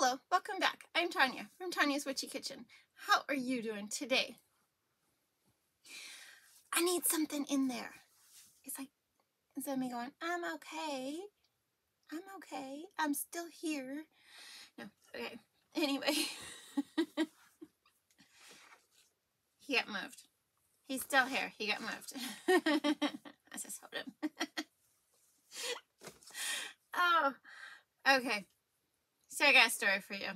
Hello, welcome back. I'm Tonya from Tonya's Witchy Kitchen. How are you doing today? I need something in there. It's like, instead of me going, I'm okay, I'm still here. No, okay. Anyway, he got moved. He's still here. He got moved. I just hold him. Oh, okay. So I got a story for you.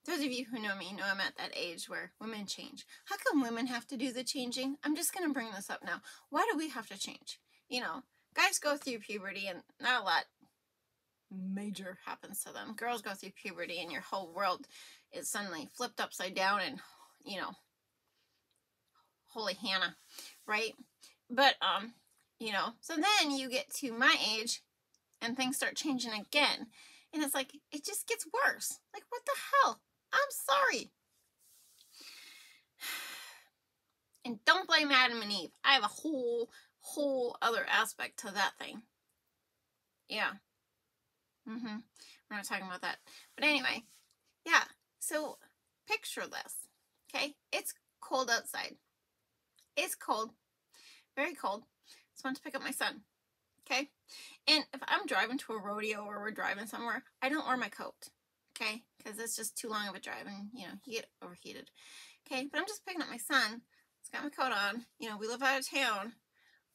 Those of you who know me know I'm at that age where women change. How come women have to do the changing? I'm just going to bring this up now. Why do we have to change? You know, guys go through puberty and not a lot major happens to them. Girls go through puberty and your whole world is suddenly flipped upside down and, you know, holy Hannah, right? But, you know, so then you get to my age and things start changing again. And it's like, it just gets worse. Like, what the hell? I'm sorry. And don't blame Adam and Eve. I have a whole other aspect to that thing. Yeah. We're not talking about that. But anyway, yeah. So, picture this. Okay? It's cold outside. It's cold. Very cold. So I went to pick up my son. Okay? And if I'm driving to a rodeo or we're driving somewhere, I don't wear my coat. Okay? Because it's just too long of a drive and, you know, you get overheated. Okay? But I'm just picking up my son. He's got my coat on. You know, we live out of town.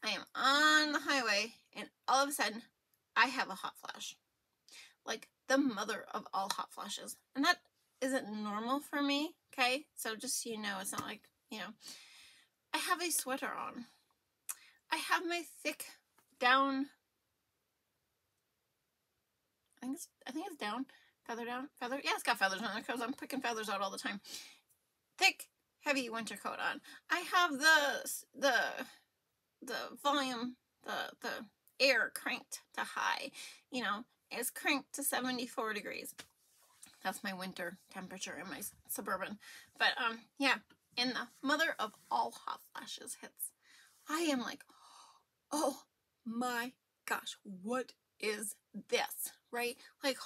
I am on the highway and all of a sudden I have a hot flash. Like the mother of all hot flashes. And that isn't normal for me. Okay? So just so you know, it's not like, you know, I have a sweater on. I have my thick down, I think it's down, feather, yeah, it's got feathers on it because I'm picking feathers out all the time. Thick, heavy winter coat on. I have the volume, the air cranked to high, you know, it's cranked to 74 degrees. That's my winter temperature in my Suburban. But, yeah, and the mother of all hot flashes hits. I am like, oh my gosh, what is this, right? Like,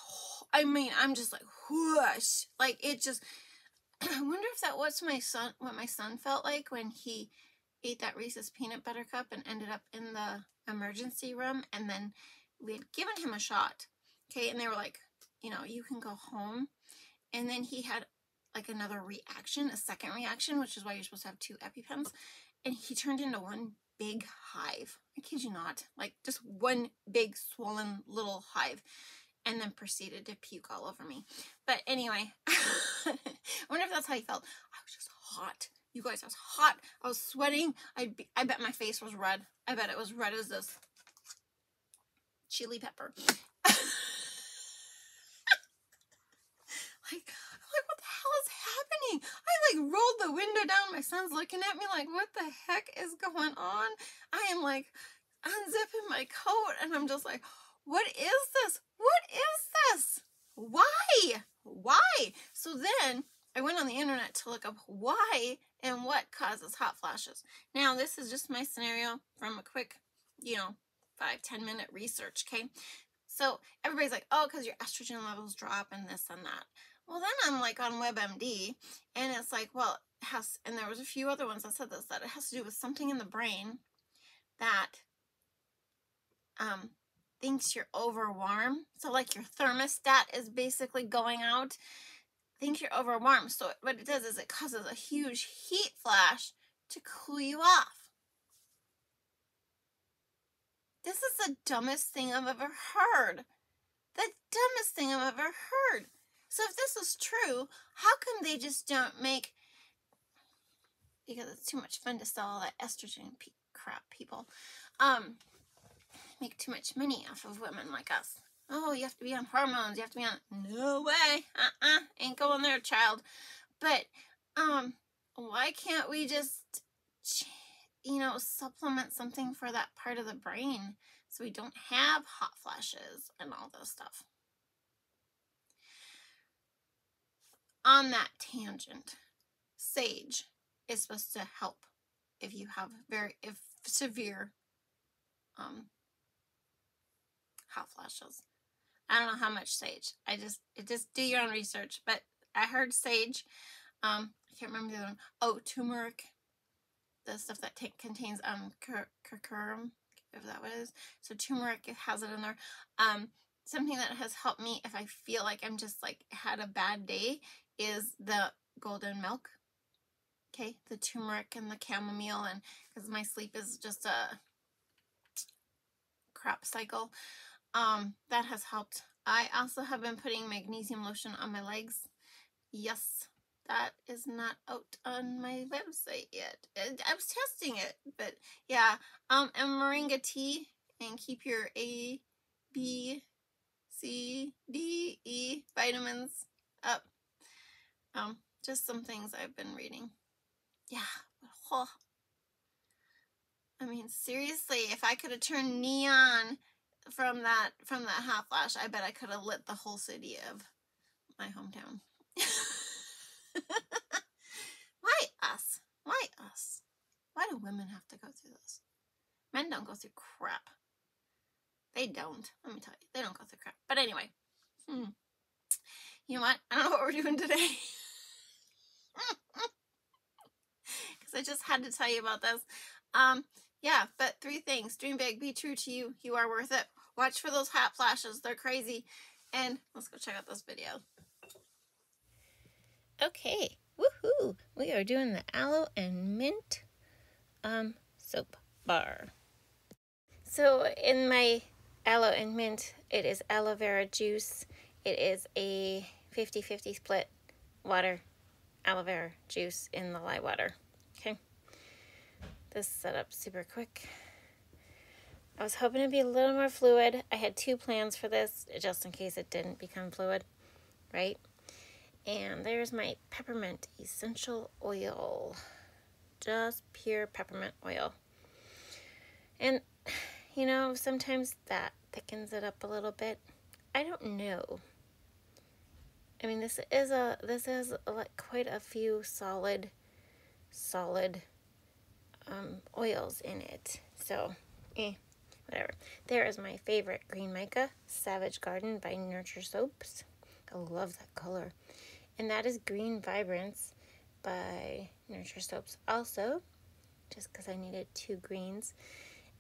I mean, I'm just like, whoosh, like it just, I wonder if that was what my son felt like when he ate that Reese's peanut butter cup and ended up in the emergency room, and then we had given him a shot, okay, and they were like, you know, you can go home, and then he had like another reaction, a second reaction, which is why you're supposed to have 2 EpiPens, and he turned into one big hive. I kid you not. Like, just one big swollen little hive. And then proceeded to puke all over me. But anyway, I wonder if that's how he felt. I was just hot. You guys, I was hot. I was sweating. I bet my face was red. I bet it was red as this chili pepper. Like, what the hell is happening? I like rolled the window down. My son's looking at me like, what the heck is going on? I am like unzipping my coat and I'm just like, what is this? What is this? Why? Why? So then I went on the internet to look up why and what causes hot flashes. Now, this is just my scenario from a quick, you know, 5-10 minute research, okay? So everybody's like, oh, because your estrogen levels drop and this and that. Well, then I'm like on WebMD, and it's like, well, it has, and there was a few other ones that said this, that it has to do with something in the brain that thinks you're overwarm. So like your thermostat is basically going out, thinks you're overwarm. So what it does is it causes a huge heat flash to cool you off. This is the dumbest thing I've ever heard. The dumbest thing I've ever heard. So if this is true, how come they just don't make, because it's too much fun to sell all that estrogen crap, people, make too much money off of women like us. Oh, you have to be on hormones, you have to be on, no way, ain't going there, child. But, why can't we just, you know, supplement something for that part of the brain so we don't have hot flashes and all this stuff? On that tangent, sage is supposed to help if you have if severe hot flashes. I don't know how much sage. Just do your own research. But I heard sage. I can't remember the other one. Oh, turmeric. The stuff that contains curcumin, if that was. So turmeric, it has it in there. Something that has helped me if I feel like I'm just like had a bad day is the golden milk. Okay, the turmeric and the chamomile, and because my sleep is just a crap cycle. That has helped. I also have been putting magnesium lotion on my legs. Yes, that is not out on my website yet. I was testing it, but yeah. And moringa tea, and keep your A, B, C, D, E vitamins up. Just some things I've been reading. Yeah. Oh. I mean, seriously, if I could have turned neon from that hot flash, I bet I could have lit the whole city of my hometown. Why us? Why us? Why do women have to go through this? Men don't go through crap. They don't. Let me tell you, they don't go through crap. But anyway, you know what? I don't know what we're doing today. Because I just had to tell you about this. Yeah, but 3 things. Dream big, be true to you. You are worth it. Watch for those hot flashes. They're crazy. And let's go check out this video. Okay. Woohoo! We are doing the aloe and mint soap bar. So in my aloe and mint, it is aloe vera juice. It is a 50-50 split water, aloe vera juice in the lye water. Okay. This set up super quick. I was hoping it'd be a little more fluid. I had 2 plans for this, just in case it didn't become fluid, right? And there's my peppermint essential oil. Just pure peppermint oil. And, you know, sometimes that thickens it up a little bit. I don't know. I mean, this is like quite a few solid oils in it. So, whatever. There is my favorite green mica, Savage Garden by Nurture Soaps. I love that color. And that is Green Vibrance by Nurture Soaps also, just because I needed 2 greens.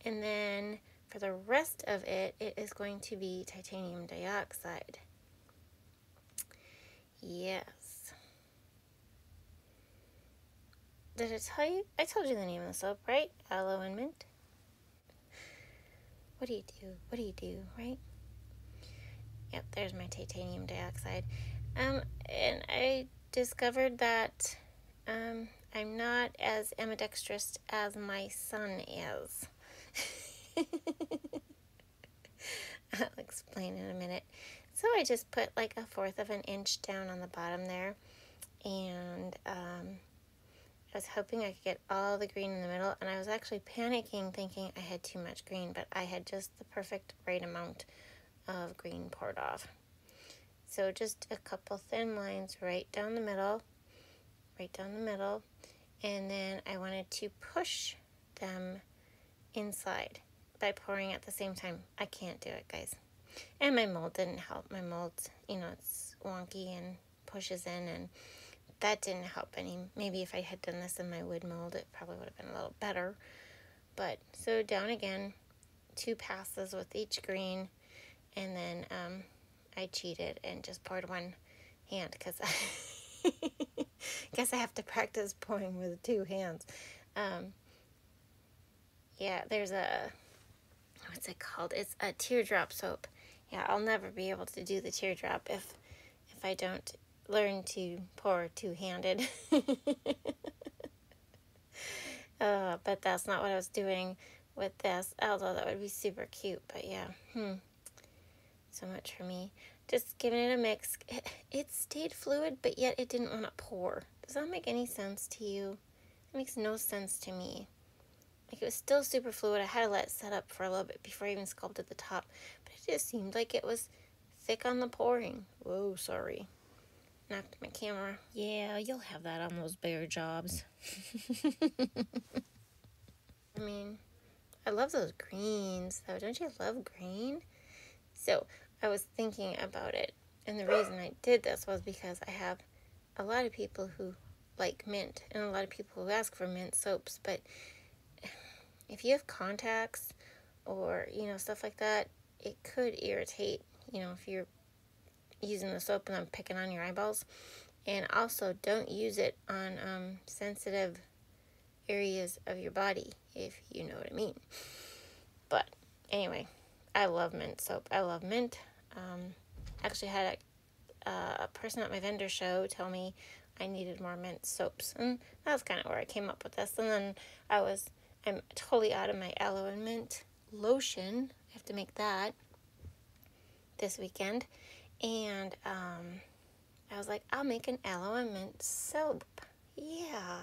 And then for the rest of it, it is going to be titanium dioxide. Yes. Did I tell you? I told you the name of the soap, right? Aloe and mint. What do you do? What do you do, right? Yep, there's my titanium dioxide. And I discovered that I'm not as ambidextrous as my son is. I'll explain in a minute. So I just put like 1/4 of an inch down on the bottom there, and I was hoping I could get all the green in the middle, and I was actually panicking thinking I had too much green, but I had just the perfect right amount of green poured off. So just a couple thin lines right down the middle, and then I wanted to push them inside by pouring at the same time. I can't do it, guys. And my mold didn't help. My mold, you know, it's wonky and pushes in, and that didn't help any. Maybe if I had done this in my wood mold, it probably would have been a little better. But so down again, 2 passes with each green, and then I cheated and just poured 1 hand because I guess I have to practice pouring with 2 hands. Yeah, there's a, what's it called? It's a teardrop soap. Yeah, I'll never be able to do the teardrop if I don't learn to pour 2-handed. But that's not what I was doing with this, although that would be super cute. But yeah, so much for me. Just giving it a mix. It stayed fluid, but yet it didn't want to pour. Does that make any sense to you? It makes no sense to me. Like, it was still super fluid. I had to let it set up for a little bit before I even sculpted the top. But it just seemed like it was thick on the pouring. Whoa, sorry. Knocked my camera. Yeah, you'll have that on those bear jobs. I mean, I love those greens, though. Don't you love green? So, I was thinking about it, and the reason I did this was because I have a lot of people who like mint and a lot of people who ask for mint soaps, but if you have contacts or, stuff like that, it could irritate, if you're using the soap and then picking on your eyeballs. And also, don't use it on sensitive areas of your body, if you know what I mean. But anyway, I love mint soap. I love mint. Actually had a person at my vendor show tell me I needed more mint soaps, and that's kind of where I came up with this. And then I'm totally out of my aloe mint lotion. I have to make that this weekend, and I was like, I'll make an aloe mint soap. Yeah,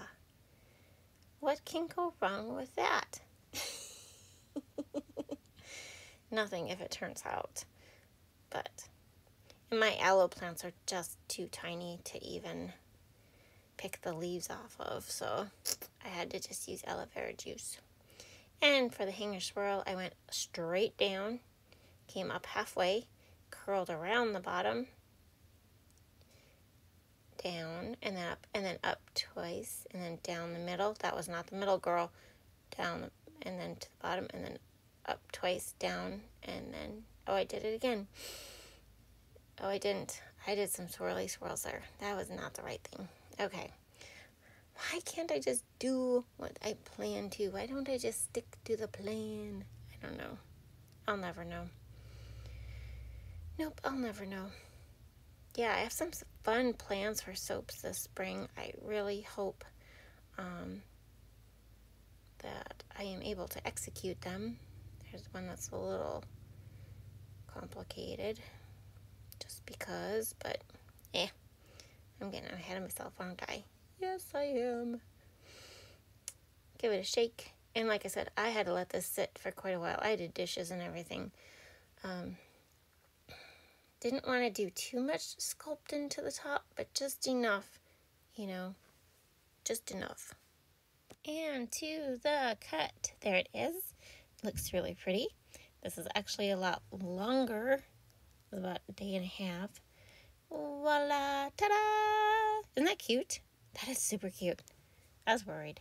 what can go wrong with that? Nothing if it turns out. But my aloe plants are just too tiny to even pick the leaves off of, so I had to just use aloe vera juice. And for the hanger swirl, I went straight down, came up halfway, curled around the bottom, down, and then up twice, and then down the middle. That was not the middle, girl. Down, and then to the bottom, and then up twice, down, and then, oh, I did it again. Oh, I didn't. I did some swirly swirls there. That was not the right thing. Okay. Why can't I just do what I plan to? Why don't I just stick to the plan? I don't know. I'll never know. Nope, I'll never know. Yeah, I have some fun plans for soaps this spring. I really hope that I am able to execute them. There's one that's a little complicated, just because, but I'm getting ahead of myself, aren't I? Yes, I am. Give it a shake. And like I said, I had to let this sit for quite a while. I did dishes and everything. Didn't want to do too much sculpting to the top, but just enough, just enough. And to the cut. There it is. Looks really pretty. This is actually a lot longer. It's about a day and a half. Voila! Ta-da! Isn't that cute? That is super cute. I was worried.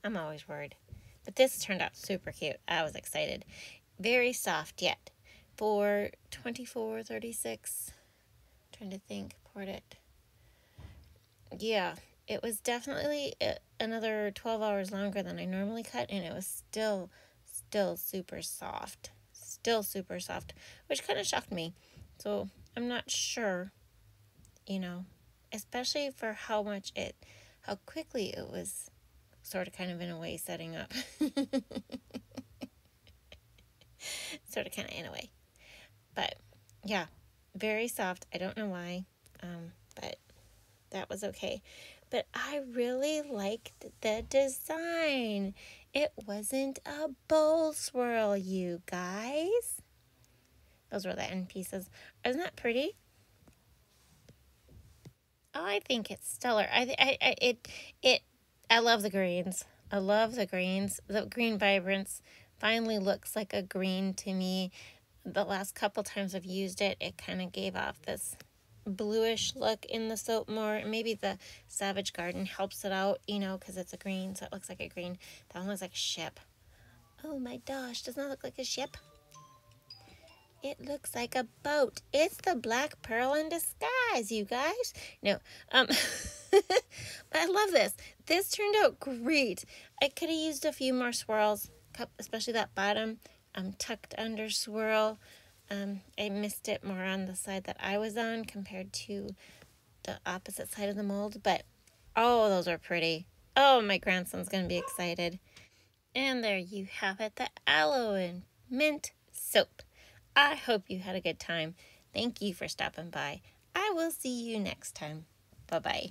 I'm always worried. But this turned out super cute. I was excited. Very soft yet. For $24.36. Trying to think. Poured it. Yeah, it was definitely another 12 hours longer than I normally cut, and it was still super soft. Still super soft, which kind of shocked me. So I'm not sure, especially for how quickly it was sort of kind of in a way setting up. Sort of kind of in a way. But yeah, very soft. I don't know why, but that was okay. But I really liked the design. It wasn't a bowl swirl, you guys. Those were the end pieces. Isn't that pretty? Oh, I think it's stellar. I love the greens. I love the greens. The green vibrance finally looks like a green to me. The last couple times I've used it, it kind of gave off this bluish look in the soap more. Maybe the Savage Garden helps it out, because it's a green, so it looks like a green. That one looks like a ship. Oh my gosh, doesn't that look like a ship? It looks like a boat. It's the Black Pearl in disguise, you guys. No, but I love this. This turned out great. I could have used a few more swirls, especially that bottom tucked under swirl. I missed it more on the side that I was on compared to the opposite side of the mold, but oh, those are pretty. Oh, my grandson's going to be excited. And there you have it, the Aloe Mint soap. I hope you had a good time. Thank you for stopping by. I will see you next time. Bye-bye.